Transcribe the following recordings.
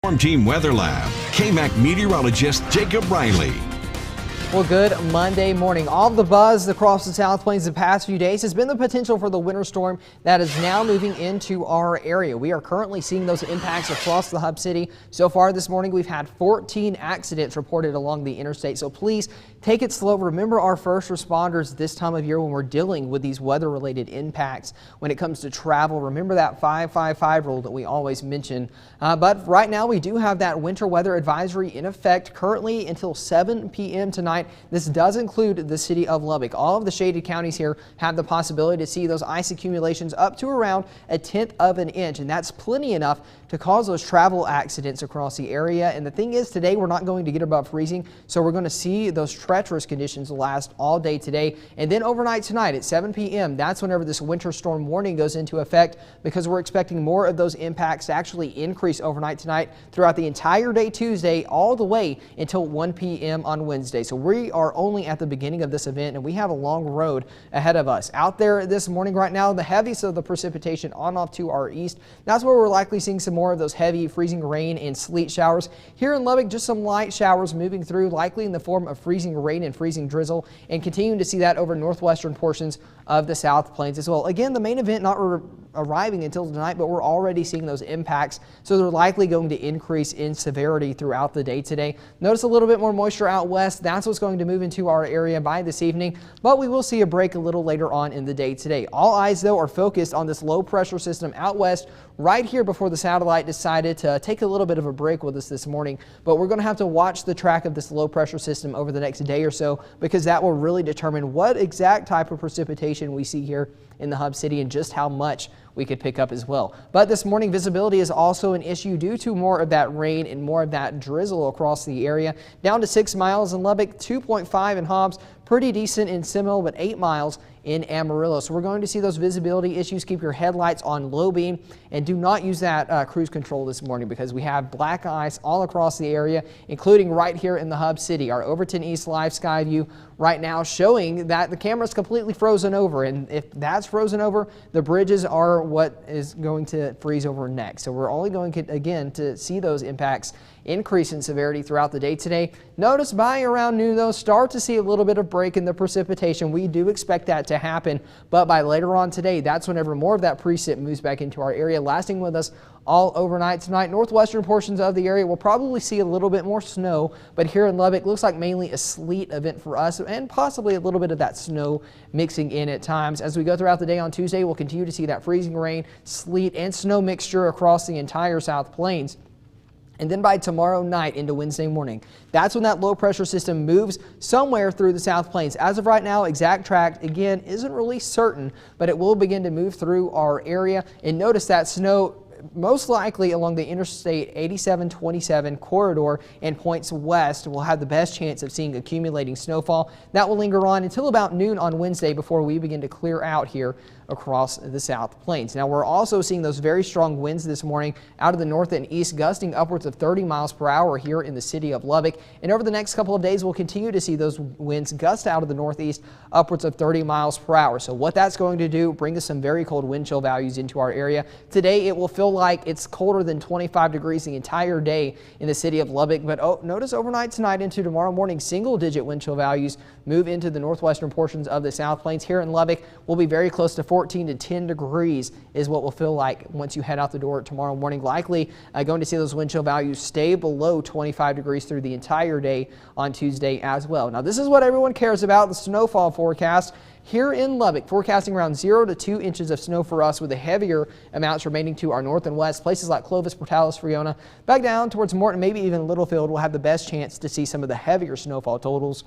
Storm Team Weather Lab, KAMC Meteorologist Jacob Riley. Well, good Monday morning. All of the buzz across the South Plains the past few days has been the potential for the winter storm that is now moving into our area. We are currently seeing those impacts across the hub city. So far this morning, we've had 14 accidents reported along the interstate. So please take it slow. Remember our first responders this time of year when we're dealing with these weather-related impacts. When it comes to travel, remember that 5-5-5 rule that we always mention. But right now, we do have that winter weather advisory in effect currently until 7 p.m. tonight. This does include the city of Lubbock. All of the shaded counties here have the possibility to see those ice accumulations up to around 1/10 of an inch, and that's plenty enough to cause those travel accidents across the area. And the thing is, today we're not going to get above freezing, so we're going to see those treacherous conditions last all day today. And then overnight tonight at 7 p.m., that's whenever this winter storm warning goes into effect, because we're expecting more of those impacts to actually increase overnight tonight throughout the entire day Tuesday, all the way until 1 p.m. on Wednesday. So we are only at the beginning of this event, and we have a long road ahead of us. Out there this morning right now, the heaviest of the precipitation on off to our east. That's where we're likely seeing some more of those heavy freezing rain and sleet showers. Here in Lubbock, just some light showers moving through, likely in the form of freezing rain and freezing drizzle, and continuing to see that over northwestern portions of the South Plains as well. Again, the main event not arriving until tonight, but we're already seeing those impacts, so they're likely going to increase in severity throughout the day today. Notice a little bit more moisture out west. That's what's going to move into our area by this evening, but we will see a break a little later on in the day today. All eyes, though, are focused on this low pressure system out west right here before the satellite decided to take a little bit of a break with us this morning. But we're going to have to watch the track of this low pressure system over the next day or so, because that will really determine what exact type of precipitation we see here in the hub city and just how much we could pick up as well. But this morning, visibility is also an issue due to more of that rain and more of that drizzle across the area. Down to 6 miles in Lubbock, 2.5 in Hobbs, pretty decent in Seminole, but 8 miles in Amarillo. So we're going to see those visibility issues. Keep your headlights on low beam and do not use that cruise control this morning, because we have black ice all across the area, including right here in the hub city. Our Overton East live sky view right now showing that the camera's completely frozen over, and if that's frozen over, the bridges are what is going to freeze over next. So we're only going to, again, to see those impacts increase in severity throughout the day today. Notice by around noon, though, start to see a little bit of break in the precipitation. We do expect that to happen, but by later on today, that's whenever more of that precip moves back into our area, lasting with us all overnight tonight. Northwestern portions of the area will probably see a little bit more snow, but here in Lubbock, looks like mainly a sleet event for us, and possibly a little bit of that snow mixing in at times. As we go throughout the day on Tuesday, we'll continue to see that freezing rain, sleet, and snow mixture across the entire South Plains. And then by tomorrow night into Wednesday morning, that's when that low pressure system moves somewhere through the South Plains. As of right now, exact track, again, isn't really certain, but it will begin to move through our area. And notice that snow most likely along the Interstate 87-27 corridor and points west will have the best chance of seeing accumulating snowfall. That will linger on until about noon on Wednesday before we begin to clear out here across the South Plains. Now, we're also seeing those very strong winds this morning out of the north and east, gusting upwards of 30 miles per hour here in the city of Lubbock. And over the next couple of days, we'll continue to see those winds gust out of the northeast upwards of 30 miles per hour. So what that's going to do, bring us some very cold wind chill values into our area. Today, it will feel like it's colder than 25 degrees the entire day in the city of Lubbock. But notice overnight tonight into tomorrow morning, single-digit wind chill values move into the northwestern portions of the South Plains. Here in Lubbock, we'll be very close to 14 to 10 degrees is what will feel like once you head out the door tomorrow morning. Likely going to see those wind chill values stay below 25 degrees through the entire day on Tuesday as well. Now, this is what everyone cares about, the snowfall forecast. Here in Lubbock, forecasting around 0 to 2 inches of snow for us, with the heavier amounts remaining to our north and west. Places like Clovis, Portales, Friona, back down towards Morton, maybe even Littlefield will have the best chance to see some of the heavier snowfall totals.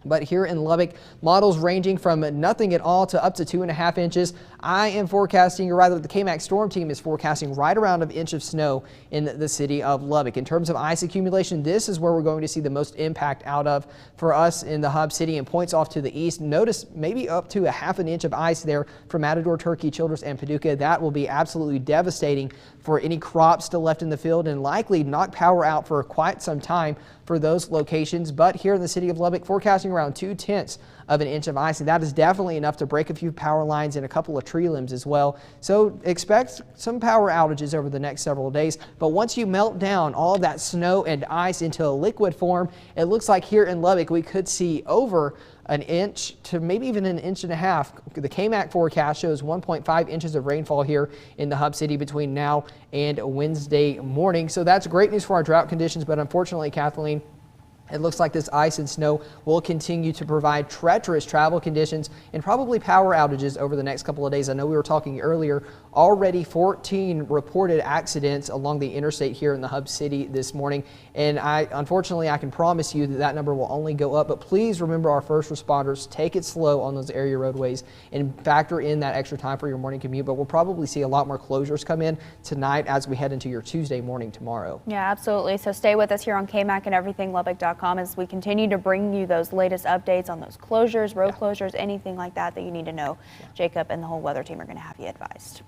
But here in Lubbock, models ranging from nothing at all to up to 2.5 inches. I am forecasting, or rather the KAMC storm team is forecasting right around an inch of snow in the city of Lubbock. In terms of ice accumulation, this is where we're going to see the most impact out of for us in the hub city, and points off to the east. Notice maybe up to 1/2 inch of ice there from Matador, Turkey, Childress, and Paducah. That will be absolutely devastating for any crops still left in the field, and likely knock power out for quite some time for those locations. But here in the city of Lubbock, forecasting around 2/10 of an inch of ice, and that is definitely enough to break a few power lines and a couple of tree limbs as well. So expect some power outages over the next several days. But once you melt down all of that snow and ice into a liquid form, it looks like here in Lubbock we could see over an inch to maybe even an inch and a half. The KAMC forecast shows 1.5 inches of rainfall here in the Hub City between now and Wednesday morning. So that's great news for our drought conditions, but unfortunately, Kathleen, it looks like this ice and snow will continue to provide treacherous travel conditions and probably power outages over the next couple of days. I know we were talking earlier, already 14 reported accidents along the interstate here in the Hub City this morning. And unfortunately, I can promise you that that number will only go up. But please remember our first responders, take it slow on those area roadways and factor in that extra time for your morning commute. But we'll probably see a lot more closures come in tonight as we head into your Tuesday morning tomorrow. Yeah, absolutely. So stay with us here on KAMC and everythinglubbock.com as we continue to bring you those latest updates on those closures, road closures, anything like that that you need to know. Jacob and the whole weather team are going to have you advised.